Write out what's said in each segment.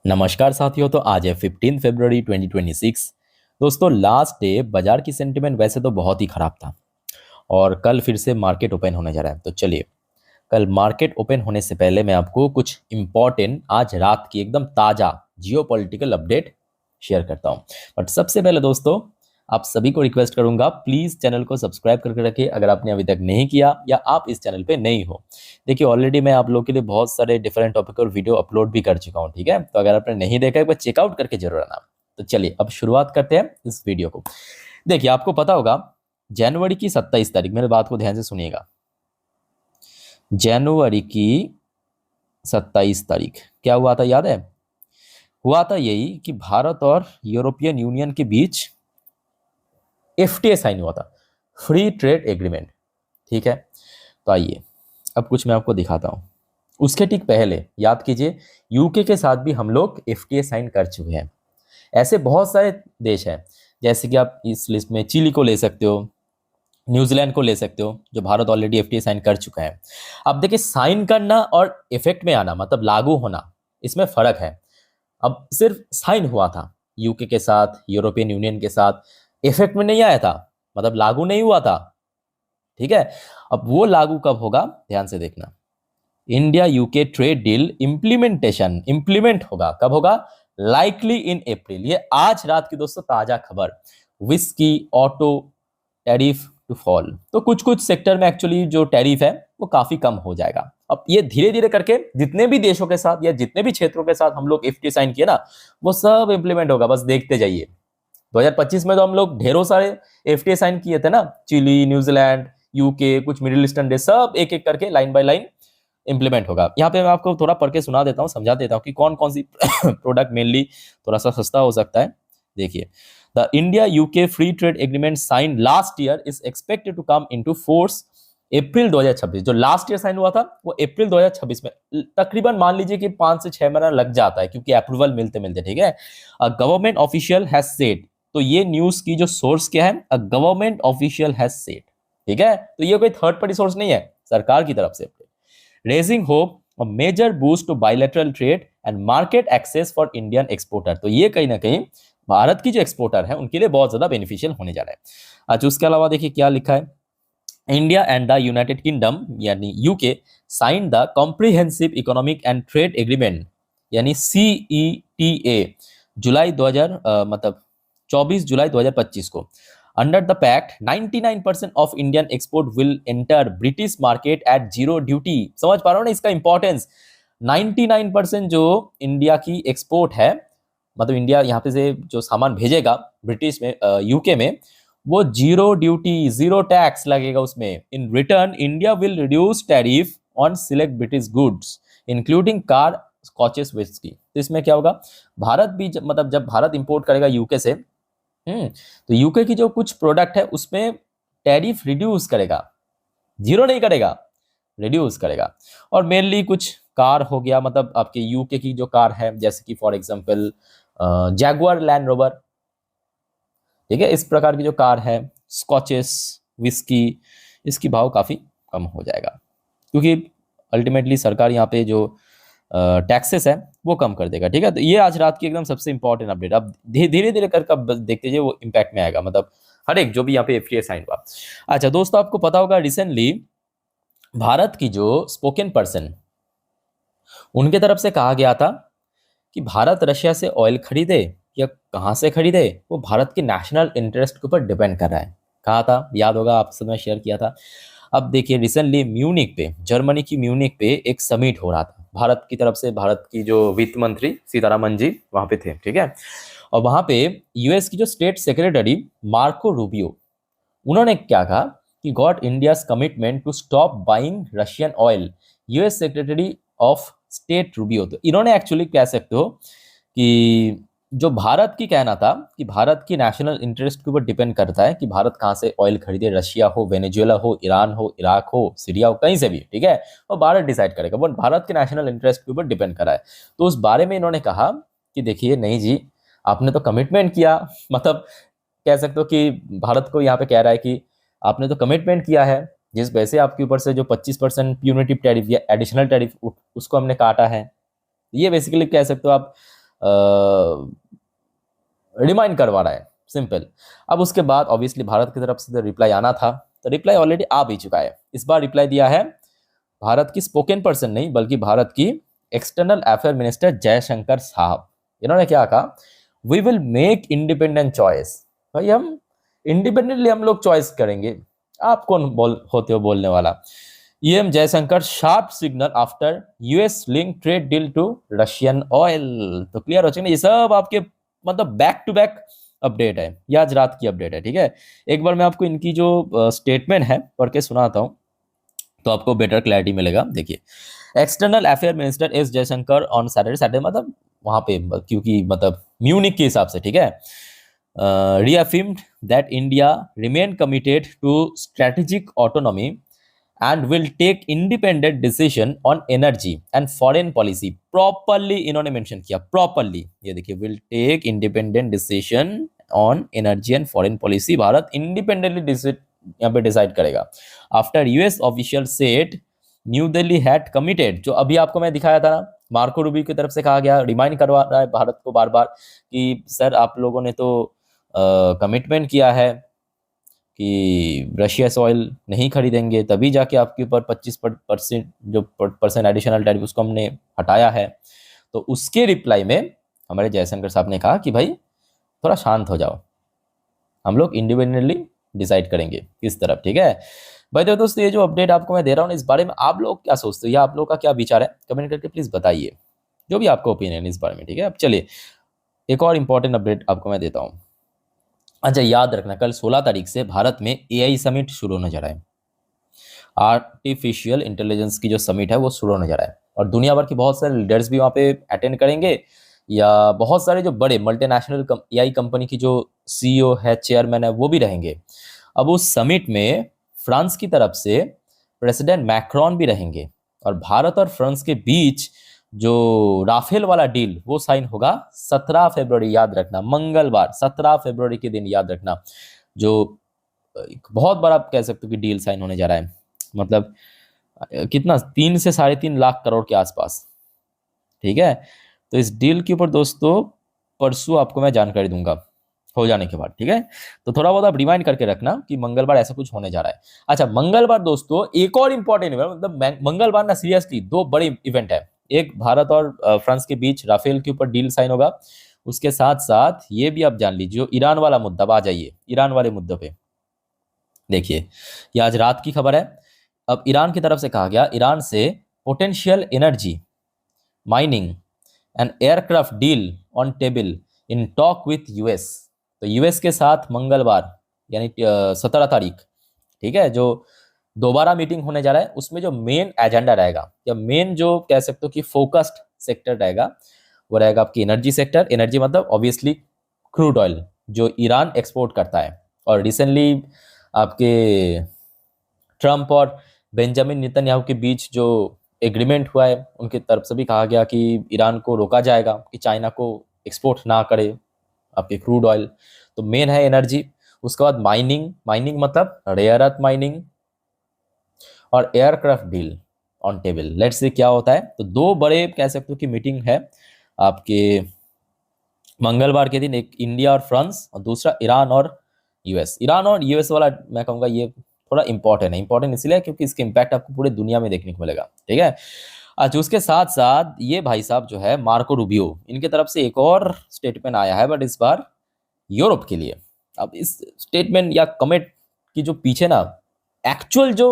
नमस्कार साथियों। तो आज है 15 फरवरी 2026। दोस्तों, लास्ट डे बाजार की सेंटिमेंट वैसे तो बहुत ही खराब था और कल फिर से मार्केट ओपन होने जा रहा है। तो चलिए, कल मार्केट ओपन होने से पहले मैं आपको कुछ इंपॉर्टेंट आज रात की एकदम ताज़ा जियोपॉलिटिकल अपडेट शेयर करता हूं। बट सबसे पहले दोस्तों, आप सभी को रिक्वेस्ट करूंगा, प्लीज़ चैनल को सब्सक्राइब करके रखिए अगर आपने अभी तक नहीं किया या आप इस चैनल पे नहीं हो। देखिए, ऑलरेडी मैं आप लोगों के लिए बहुत सारे डिफरेंट टॉपिक और वीडियो अपलोड भी कर चुका हूँ, ठीक है। तो अगर आपने नहीं देखा एक बार चेकआउट करके जरूर आना। तो चलिए अब शुरुआत करते हैं इस वीडियो को। देखिए, आपको पता होगा जनवरी की 27 तारीख, मेरे बात को ध्यान से सुनिएगा। जनवरी की 27 तारीख क्या हुआ था, याद है? हुआ था यही कि भारत और यूरोपियन यूनियन के बीच एफटीए साइन हुआ था, फ्री ट्रेड एग्रीमेंट, ठीक है। तो आइए अब कुछ मैं आपको दिखाता हूँ। उसके ठीक पहले याद कीजिए, यूके के साथ भी हम लोग एफटीए साइन कर चुके हैं। ऐसे बहुत सारे देश हैं, जैसे कि आप इस लिस्ट में चिली को ले सकते हो, न्यूजीलैंड को ले सकते हो, जो भारत ऑलरेडी एफटीए साइन कर चुका है। अब देखिए, साइन करना और इफेक्ट में आना मतलब लागू होना, इसमें फर्क है। अब सिर्फ साइन हुआ था यूके के साथ, यूरोपियन यूनियन के साथ, इफेक्ट में नहीं आया था, मतलब लागू नहीं हुआ था, ठीक है। अब वो लागू कब होगा, ध्यान से देखना। India UK trade deal implementation implement होगा, कब होगा? Likely in April. ये आज रात की दोस्तों ताजा खबर। Whisky auto tariff to fall. तो कुछ कुछ सेक्टर में एक्चुअली जो टैरिफ है वो काफी कम हो जाएगा। अब ये धीरे धीरे करके जितने भी देशों के साथ या जितने भी क्षेत्रों के साथ हम लोग एफटीए साइन किए ना, वो सब इंप्लीमेंट होगा, बस देखते जाइए। 2025 में तो हम लोग ढेरों सारे एफटीए साइन किए थे ना, चिली, न्यूजीलैंड, यूके, कुछ मिडिल ईस्टर्न देश, सब एक एक करके लाइन बाय लाइन इंप्लीमेंट होगा। यहाँ पे मैं आपको थोड़ा पढ़ के सुना देता हूँ, समझा देता हूँ कि कौन कौन सी प्रोडक्ट मेनली थोड़ा सा सस्ता हो सकता है। देखिए, the India UK free trade agreement sign last year is expected to come into force April 2026। जो लास्ट ईयर साइन हुआ था वो अप्रैल 2026 में, तकरीबन मान लीजिए कि 5 से 6 महीना लग जाता है, क्योंकि अप्रूवल मिलते मिलते, ठीक है। गवर्नमेंट ऑफिशियल हैज सेड, तो ये न्यूज की जो सोर्स क्या है, a government official has said, ठीक है। तो ये कोई थर्ड पार्टी सोर्स नहीं है, सरकार की तरफ से। Raising hope a major boost to bilateral trade and market access for Indian exporter. तो ये कहीं ना कहीं भारत की जो एक्सपोर्टर है उनके लिए बहुत ज्यादा बेनिफिशियल होने जा रहा है। अच्छा, उसके अलावा देखिए क्या लिखा है। India and the United Kingdom यानी UK sign the comprehensive economic and trade agreement यानी CETA जुलाई 2000 मतलब 24 जुलाई 2025 को। Under the pact 99% of Indian export will enter British market at zero duty. समझ पा रहे हो ना इसका इंपॉर्टेंस? 99% जो इंडिया की एक्सपोर्ट है, मतलब इंडिया यहाँ पे से जो सामान भेजेगा ब्रिटिश में, यूके में, वो जीरो ड्यूटी, जीरो टैक्स लगेगा उसमें। In return India will reduce tariff on select British goods including car, scotches, whisky. तो इसमें क्या होगा, भारत भी मतलब जब भारत इंपोर्ट करेगा यूके से, तो यूके की जो कुछ प्रोडक्ट है उसमें टैरिफ रिड्यूस करेगा, जीरो नहीं करेगा, रिड्यूस करेगा। और मेनली कुछ कार हो गया, मतलब आपके यूके की जो कार है, जैसे कि for example Jaguar land rover, ठीक है, इस प्रकार की जो कार है, स्कॉचेस, विस्की, इसकी भाव काफी कम हो जाएगा, क्योंकि अल्टीमेटली सरकार यहाँ पे जो टैक्सेस है वो कम कर देगा, ठीक है। तो ये आज रात की एकदम सबसे इंपॉर्टेंट अपडेट। अब धीरे धीरे कर कब देखते जाइए वो इम्पैक्ट में आएगा, मतलब हर एक जो भी यहाँ पे एफटीए साइन हुआ। अच्छा दोस्तों, आपको पता होगा रिसेंटली भारत की जो स्पोकन पर्सन, उनके तरफ से कहा गया था कि भारत रशिया से ऑयल खरीदे या कहाँ से खरीदे, वो भारत के नेशनल इंटरेस्ट के ऊपर डिपेंड कर रहा है। कहा था, याद होगा, आपके साथ मैं शेयर किया था। अब देखिए, रिसेंटली म्यूनिक पे, जर्मनी की म्यूनिक पे एक समिट हो रहा था भारत की तरफ से। भारत की जो वित्त मंत्री सीतारामन जी वहां पे थे, ठीक है। और वहां पे यूएस की जो स्टेट सेक्रेटरी मार्को रूबियो, उन्होंने क्या कहा कि got India's commitment to stop buying Russian oil. US secretary of state Rubio, तो इन्होंने एक्चुअली कह सकते हो कि जो भारत की कहना था कि भारत की नेशनल इंटरेस्ट के ऊपर डिपेंड करता है कि भारत कहाँ से ऑयल खरीदे, रशिया हो, वेनेजुएला हो, ईरान हो, इराक हो, सीरिया हो, कहीं से भी, ठीक है। और भारत डिसाइड करेगा, वो भारत के नेशनल इंटरेस्ट के ऊपर डिपेंड कर रहा है। तो उस बारे में इन्होंने कहा कि देखिए नहीं जी, आपने तो कमिटमेंट किया, मतलब कह सकते हो कि भारत को यहाँ पे कह रहा है कि आपने तो कमिटमेंट किया है, जिस वजह से आपके ऊपर से जो 25% प्यूनिटिव टैरिफ या एडिशनल टैरिफ उसको हमने काटा है। ये बेसिकली कह सकते हो आप रिमाइंड करवा रहा है, सिंपल। अब उसके बाद ऑब्वियसली भारत की तरफ से तो रिप्लाई आना था, तो रिप्लाई ऑलरेडी आ भी चुका है। इस बार रिप्लाई दिया है भारत की स्पोकन पर्सन नहीं, बल्कि भारत की एक्सटर्नल अफेयर मिनिस्टर जयशंकर साहब। इन्होंने क्या कहा, we will make independent choice. भाई हम इंडिपेंडेंटली हम लोग चॉइस करेंगे, आप कौन होते हो बोलने वाला। EM Jaishankar sharp signal after US link trade deal to Russian oil. तो क्लियर हो चुके ये सब आपके मतलब बैक टू बैक अपडेट है, ये आज रात की अपडेट है, ठीक है। एक बार मैं आपको इनकी जो स्टेटमेंट है पढ़ के सुनाता हूँ, तो आपको बेटर क्लैरिटी मिलेगा। देखिए, external affair minister S Jaishankar on Saturday, Saturday मतलब वहां पे क्योंकि मतलब म्यूनिक के हिसाब से, ठीक है, reaffirmed that India remain committed to strategic autonomy and will take independent decision on energy and foreign policy properly। इन्होंने मेंशन किया properly, ये देखिए, will take independent decision on energy and foreign policy, Bharat independently यहाँ पे decide करेगा। After US official said new Delhi had committed, जो अभी आपको मैं दिखाया था ना, मार्को रूबियो की तरफ से कहा गया, रिमाइंड करवा रहा है भारत को बार बार कि सर आप लोगों ने तो कमिटमेंट किया है कि रशिया से ऑयल नहीं खरीदेंगे, तभी जाके आपके ऊपर 25% जो परसेंट एडिशनल टैरिफ उसको हमने हटाया है। तो उसके रिप्लाई में हमारे जयशंकर साहब ने कहा कि भाई थोड़ा शांत हो जाओ, हम लोग इंडिपेंडेंटली डिसाइड करेंगे किस तरफ, ठीक है। भाई तो दोस्तों, ये जो अपडेट आपको मैं दे रहा हूँ इस बारे में आप लोग क्या सोचते हो या आप लोग का क्या विचार है, कमेंट करके प्लीज बताइए, जो भी आपका ओपिनियन है इस बारे में, ठीक है। अब चलिए एक और इंपॉर्टेंट अपडेट आपको मैं देता हूँ। अच्छा, याद रखना कल 16 तारीख से भारत में एआई समिट शुरू होने जा रहा है। आर्टिफिशियल इंटेलिजेंस की जो समिट है वो शुरू होने जा रहा है, और दुनिया भर के बहुत सारे लीडर्स भी वहाँ पे अटेंड करेंगे, या बहुत सारे जो बड़े मल्टीनेशनल एआई कंपनी की जो सीईओ है, चेयरमैन है, वो भी रहेंगे। अब उस समिट में फ्रांस की तरफ से प्रेसिडेंट मैक्रोन भी रहेंगे, और भारत और फ्रांस के बीच जो राफेल वाला डील वो साइन होगा 17 फरवरी, याद रखना, मंगलवार 17 फरवरी के दिन, याद रखना, जो एक बहुत बड़ा आप कह सकते हो कि डील साइन होने जा रहा है। मतलब कितना, 3 से 3.5 लाख करोड़ के आसपास, ठीक है। तो इस डील के ऊपर दोस्तों परसों आपको मैं जानकारी दूंगा हो जाने के बाद, ठीक है। तो थोड़ा बहुत आप रिमाइंड करके रखना कि मंगलवार ऐसा कुछ होने जा रहा है। अच्छा, मंगलवार दोस्तों एक और इंपॉर्टेंट इवेंट, मतलब मंगलवार ना सीरियसली 2 बड़े इवेंट है। एक भारत और फ्रांस के बीच राफेल के ऊपर डील साइन होगा, उसके साथ साथ ये भी आप जान लीजिए, ईरान वाला मुद्दा, आ जाइए ईरान वाले मुद्दे पे। देखिए, ये आज रात की खबर है। अब ईरान की तरफ से कहा गया, ईरान से potential energy mining and aircraft deal on table in talk with US. तो यूएस के साथ मंगलवार यानी 17 तारीख, ठीक है, जो दोबारा मीटिंग होने जा रहा है, उसमें जो मेन एजेंडा रहेगा या मेन जो कह सकते हो कि फोकस्ड सेक्टर रहेगा, वो रहेगा आपकी एनर्जी सेक्टर। एनर्जी मतलब ऑब्वियसली क्रूड ऑयल जो ईरान एक्सपोर्ट करता है। और रिसेंटली आपके ट्रंप और बेंजामिन नेतन्याहू के बीच जो एग्रीमेंट हुआ है, उनकी तरफ से भी कहा गया कि ईरान को रोका जाएगा कि चाइना को एक्सपोर्ट ना करे आपके क्रूड ऑयल। तो मेन है एनर्जी। उसके बाद माइनिंग, माइनिंग मतलब रेयर अर्थ माइनिंग और aircraft deal on table. Let's say क्या होता है। तो 2 बड़े कह सकते हो कि मीटिंग है आपके मंगलवार के दिन, एक इंडिया और फ्रांस, और दूसरा ईरान और यूएस। ईरान और यूएस वाला मैं कहूँगा ये थोड़ा इंपॉर्टेंट है। इंपॉर्टेंट इसलिए क्योंकि इसके इम्पैक्ट आपको पूरे दुनिया में देखने को मिलेगा, ठीक है। अच्छा, उसके साथ साथ ये भाई साहब जो है मार्को रूबियो, इनके तरफ से एक और स्टेटमेंट आया है, बट इस बार यूरोप के लिए। अब इस स्टेटमेंट या कमेंट की जो पीछे ना एक्चुअल जो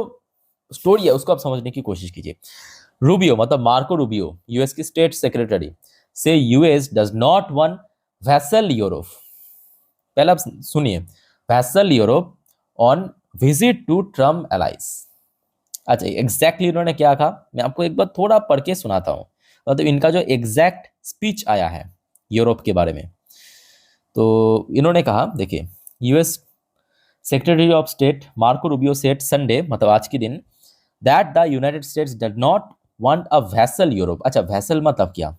स्टोरी है उसको आप समझने की कोशिश कीजिए। रूबियो मतलब मार्को रूबियो, यूएस की स्टेट सेक्रेटरी, से US does not want vassal Europe. पहले आप सुनिए, vassal Europe on visit to Trump allies. अच्छा, एग्जैक्टली इन्होंने क्या कहा, मैं आपको एक बार थोड़ा पढ़ के सुनाता हूँ, मतलब इनका जो एग्जैक्ट स्पीच आया है यूरोप के बारे में। तो इन्होंने कहा, देखिए, US secretary of state Marco Rubio set Sunday, मतलब आज के दिन, that the United states does not want a vessel Europe. अच्छा, वैसल मतलब क्या,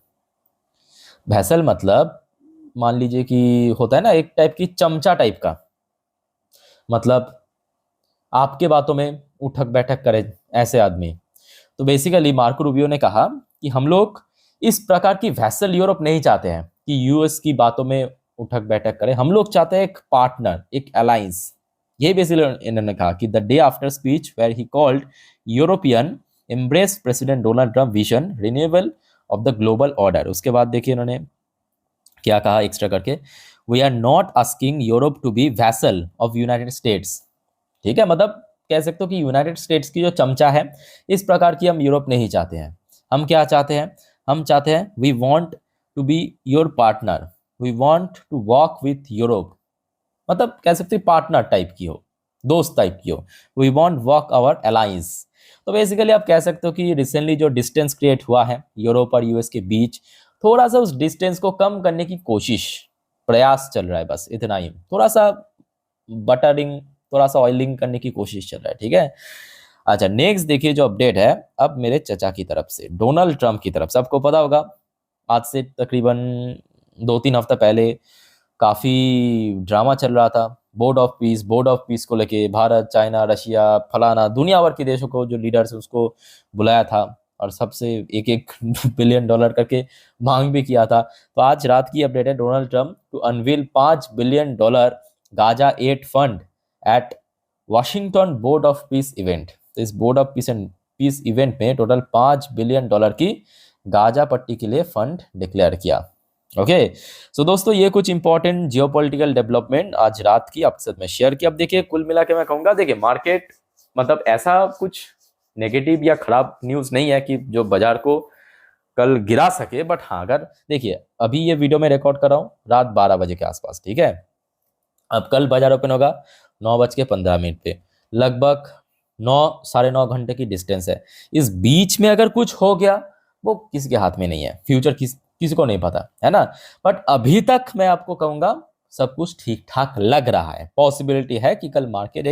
वैसल मतलब मान लीजिए कि होता है ना एक टाइप की चमचा टाइप का, मतलब आपके बातों में उठक बैठक करे ऐसे आदमी। तो बेसिकली मार्को रूबियो ने कहा कि हम लोग इस प्रकार की वैसल यूरोप नहीं चाहते हैं कि यूएस की बातों में उठक बैठक करे, हम लोग चाहते हैं एक पार्टनर, एक अलायंस। ये बेसिकली इन्होंने कहा कि the day after speech where he called European embrace president Donald Trump vision renewable of the global order. उसके बाद देखिए इन्होंने क्या कहा एक्स्ट्रा करके, we are not asking Europe to be vassal of United States. ठीक है, मतलब कह सकते हो कि यूनाइटेड स्टेट्स की जो चमचा है, इस प्रकार की हम यूरोप नहीं चाहते हैं। हम क्या चाहते हैं, हम चाहते हैं we want to be your partner, we want to walk with Europe, मतलब कह सकते हैं पार्टनर टाइप की हो, दोस्त टाइप की हो। We want walk our alliance. तो बेसिकली आप कह सकते हो कि रिसेंटली जो डिस्टेंस क्रिएट हुआ है यूरोप और यूएस के बीच, थोड़ा सा उस डिस्टेंस को कम करने की कोशिश, प्रयास चल रहा है, बस इतना ही। थोड़ा सा बटरिंग, थोड़ा सा ऑयलिंग करने की कोशिश चल रहा है। ठीक है, अच्छा नेक्स्ट देखिए जो अपडेट है अब मेरे चचा की तरफ से, डोनाल्ड ट्रंप की तरफ से। आपको पता होगा आज से तकरीबन 2-3 हफ्ता पहले काफ़ी ड्रामा चल रहा था बोर्ड ऑफ पीस को लेके। भारत, चाइना, रशिया, फलाना दुनिया भर के देशों को जो लीडर्स उसको बुलाया था और सबसे एक एक बिलियन डॉलर करके मांग भी किया था। तो आज रात की अपडेट है, Donald Trump to unveil $5 billion Gaza aid fund at Washington board of peace event. तो इस बोर्ड ऑफ पीस इवेंट में टोटल $5 बिलियन की गाजा पट्टी के लिए फंड डिक्लेयर किया। ओके सो दोस्तों, ये कुछ इंपॉर्टेंट जियोपॉलिटिकल डेवलपमेंट आज रात की आपके साथ में शेयर की। अब देखिए कुल मिला के मैं कहूँगा, देखिए मार्केट मतलब ऐसा कुछ नेगेटिव या खराब न्यूज़ नहीं है कि जो बाजार को कल गिरा सके, बट हाँ अगर देखिए अभी ये वीडियो मैं रिकॉर्ड कर रहा हूँ रात 12 बजे के आसपास। ठीक है, अब कल बाजार ओपन होगा 9:15 पे, लगभग 9-9.5 घंटे की डिस्टेंस है। इस बीच में अगर कुछ हो गया वो किसी के हाथ में नहीं है, फ्यूचर किसी को नहीं पता है ना। बट अभी तक मैं आपको कहूंगा सब कुछ ठीक ठाक लग रहा है। पॉसिबिलिटी है कि कल मार्केट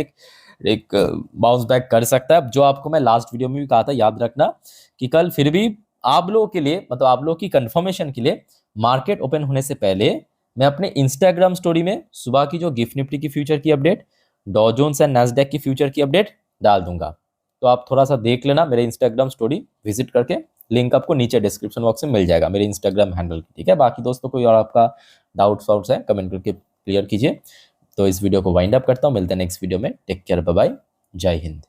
एक बाउंस बैक कर सकता है। जो आपको मैं लास्ट वीडियो में भी कहा था, याद रखना कि कल फिर भी आप लोगों के लिए, मतलब आप लोगों की कंफर्मेशन के लिए, मार्केट ओपन होने से पहले मैं अपने इंस्टाग्राम स्टोरी में सुबह की जो गिफ्ट निफ्टी की फ्यूचर की अपडेट, डॉ जोन्स एंड नैस्डैक की फ्यूचर की अपडेट डाल दूंगा। तो आप थोड़ा सा देख लेना मेरे इंस्टाग्राम स्टोरी विजिट करके, लिंक आपको नीचे डिस्क्रिप्शन बॉक्स में मिल जाएगा मेरे इंस्टाग्राम हैंडल की। ठीक है, बाकी दोस्तों कोई और आपका डाउट्स है कमेंट करके क्लियर कीजिए। तो इस वीडियो को वाइंड अप करता हूँ, मिलते हैं नेक्स्ट वीडियो में। टेक केयर, बाय बाय, जय हिंद।